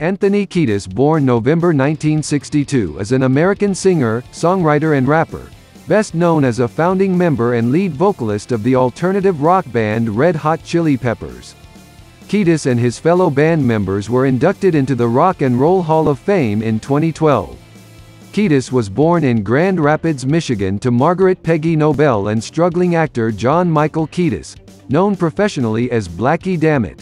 Anthony Kiedis, born November 1962, is an American singer, songwriter and rapper, best known as a founding member and lead vocalist of the alternative rock band Red Hot Chili Peppers. Kiedis and his fellow band members were inducted into the Rock and Roll Hall of Fame in 2012. Kiedis was born in Grand Rapids, Michigan to Margaret Peggy Nobel and struggling actor John Michael Kiedis, known professionally as Blackie Dammit.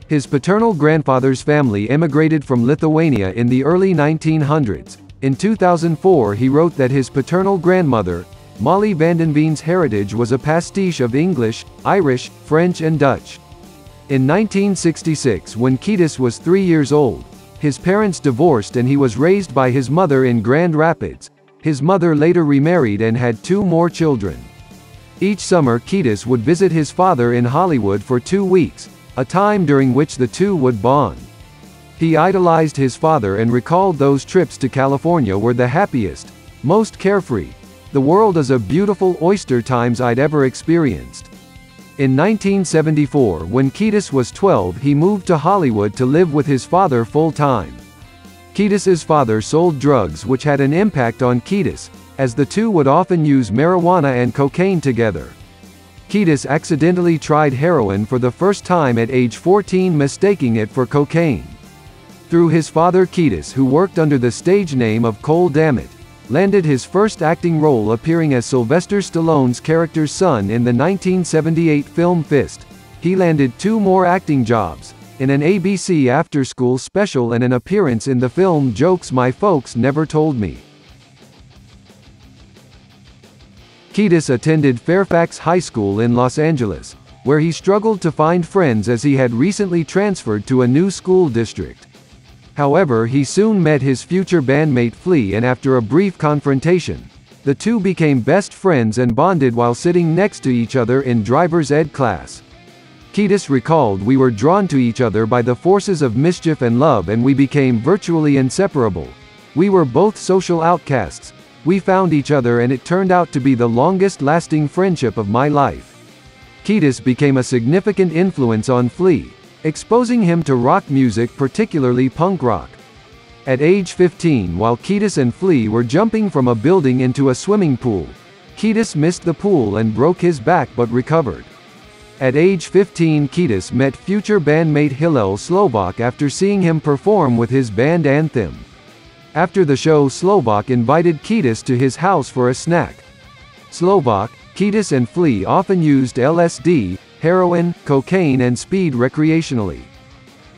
His paternal grandfather's family immigrated from Lithuania in the early 1900s. In 2004 he wrote that his paternal grandmother, Molly Vandenveen's heritage was a pastiche of English, Irish, French and Dutch. In 1966, when Kiedis was 3 years old, his parents divorced and he was raised by his mother in Grand Rapids. His mother later remarried and had 2 more children. Each summer Kiedis would visit his father in Hollywood for 2 weeks, a time during which the two would bond. He idolized his father and recalled those trips to California were the happiest, most carefree, the world is a beautiful oyster times I'd ever experienced. In 1974, when Kiedis was 12, he moved to Hollywood to live with his father full-time. Kiedis's father sold drugs which had an impact on Kiedis, as the two would often use marijuana and cocaine together. Kiedis accidentally tried heroin for the first time at age 14, mistaking it for cocaine. Through his father, Kiedis, who worked under the stage name of Cole Dammit, landed his first acting role appearing as Sylvester Stallone's character's son in the 1978 film Fist. He landed 2 more acting jobs, in an ABC after-school special and an appearance in the film Jokes My Folks Never Told Me. Kiedis attended Fairfax High School in Los Angeles, where he struggled to find friends as he had recently transferred to a new school district. However, he soon met his future bandmate Flea, and after a brief confrontation, the two became best friends and bonded while sitting next to each other in driver's ed class. Kiedis recalled, "We were drawn to each other by the forces of mischief and love, and we became virtually inseparable. We were both social outcasts. We found each other and it turned out to be the longest-lasting friendship of my life." Kiedis became a significant influence on Flea, exposing him to rock music, particularly punk rock. At age 15, while Kiedis and Flea were jumping from a building into a swimming pool, Kiedis missed the pool and broke his back but recovered. At age 15, Kiedis met future bandmate Hillel Slovak after seeing him perform with his band Anthym. After the show, Slovak invited Kiedis to his house for a snack. Slovak, Kiedis and Flea often used LSD, heroin, cocaine and speed recreationally.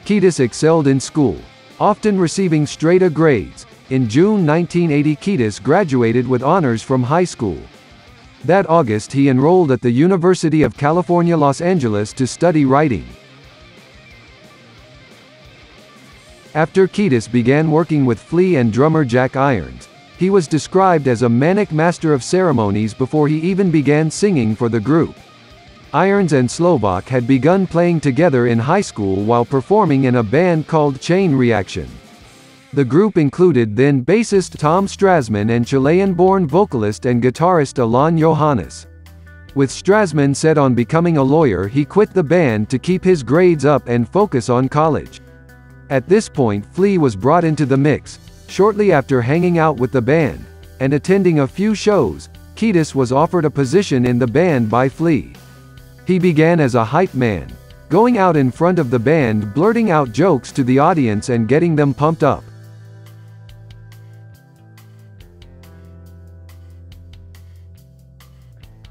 Kiedis excelled in school, often receiving straight A grades. In June 1980, Kiedis graduated with honors from high school. That August he enrolled at the University of California, Los Angeles to study writing. After Kiedis began working with Flea and drummer Jack Irons, he was described as a manic master of ceremonies before he even began singing for the group. Irons and Slovak had begun playing together in high school while performing in a band called Chain Reaction. The group included then bassist Tom Strasman and Chilean-born vocalist and guitarist Alan Johannes. With Strasman set on becoming a lawyer, he quit the band to keep his grades up and focus on college. At this point, Flea was brought into the mix. Shortly after hanging out with the band, and attending a few shows, Kiedis was offered a position in the band by Flea. He began as a hype man, going out in front of the band blurting out jokes to the audience and getting them pumped up.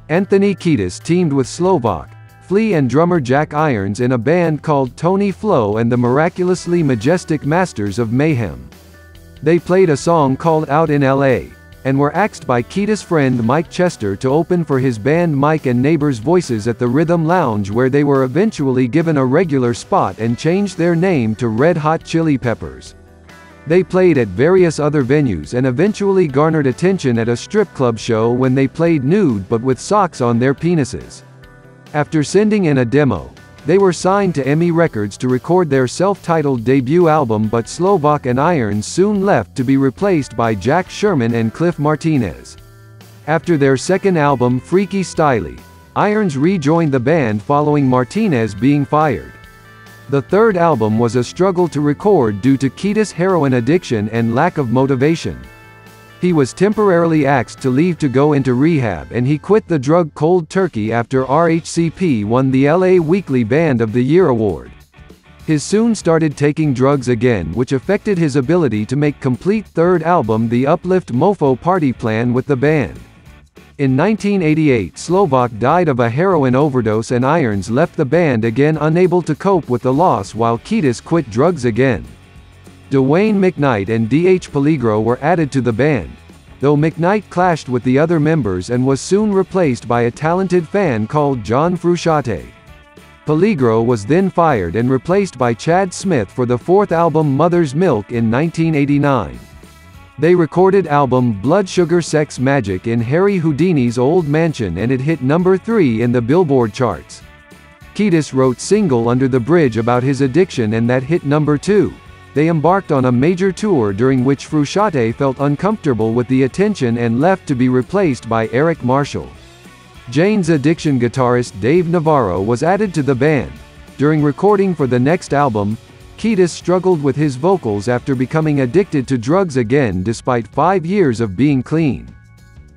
Anthony Kiedis teamed with Slovak, Flea and drummer Jack Irons in a band called Tony Flo and the Miraculously Majestic Masters of Mayhem. They played a song called Out in LA, and were axed by Kiedis' friend Mike Chester to open for his band Mike and Neighbors Voices at the Rhythm Lounge, where they were eventually given a regular spot and changed their name to Red Hot Chili Peppers. They played at various other venues and eventually garnered attention at a strip club show when they played nude but with socks on their penises. After sending in a demo, they were signed to EMI Records to record their self-titled debut album, but Slovak and Irons soon left to be replaced by Jack Sherman and Cliff Martinez. After their second album Freaky Styley, Irons rejoined the band following Martinez being fired. The third album was a struggle to record due to Kiedis' heroin addiction and lack of motivation. He was temporarily asked to leave to go into rehab, and he quit the drug cold turkey after RHCP won the LA Weekly Band of the Year award. He soon started taking drugs again, which affected his ability to make complete third album The Uplift Mofo Party Plan with the band. In 1988, Slovak died of a heroin overdose and Irons left the band again, unable to cope with the loss, while Kiedis quit drugs again. Dwayne McKnight and D.H. Peligro were added to the band, though McKnight clashed with the other members and was soon replaced by a talented fan called John Frusciante. Peligro was then fired and replaced by Chad Smith for the fourth album Mother's Milk in 1989. They recorded album Blood Sugar Sex Magic in Harry Houdini's old mansion, and it hit number 3 in the Billboard charts. Kiedis wrote Single Under the Bridge about his addiction, and that hit number 2. They embarked on a major tour during which Frusciante felt uncomfortable with the attention and left to be replaced by Eric Marshall. Jane's Addiction guitarist Dave Navarro was added to the band. During recording for the next album, Kiedis struggled with his vocals after becoming addicted to drugs again despite 5 years of being clean.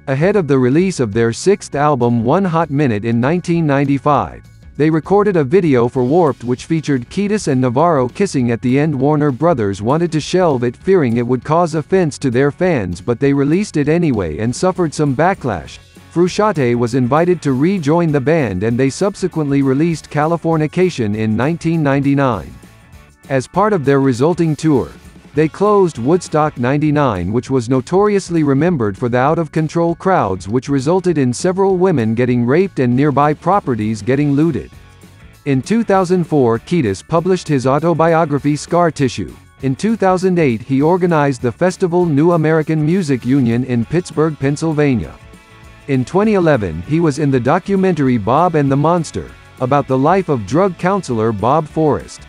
Ahead of the release of their sixth album One Hot Minute in 1995, they recorded a video for Warped which featured Kiedis and Navarro kissing at the end. Warner Brothers wanted to shelve it, fearing it would cause offense to their fans, but they released it anyway and suffered some backlash. Frusciante was invited to rejoin the band, and they subsequently released Californication in 1999. As part of their resulting tour, they closed Woodstock '99, which was notoriously remembered for the out-of-control crowds which resulted in several women getting raped and nearby properties getting looted. In 2004, Kiedis published his autobiography Scar Tissue. In 2008, he organized the festival New American Music Union in Pittsburgh, Pennsylvania. In 2011, he was in the documentary Bob and the Monster, about the life of drug counselor Bob Forrest.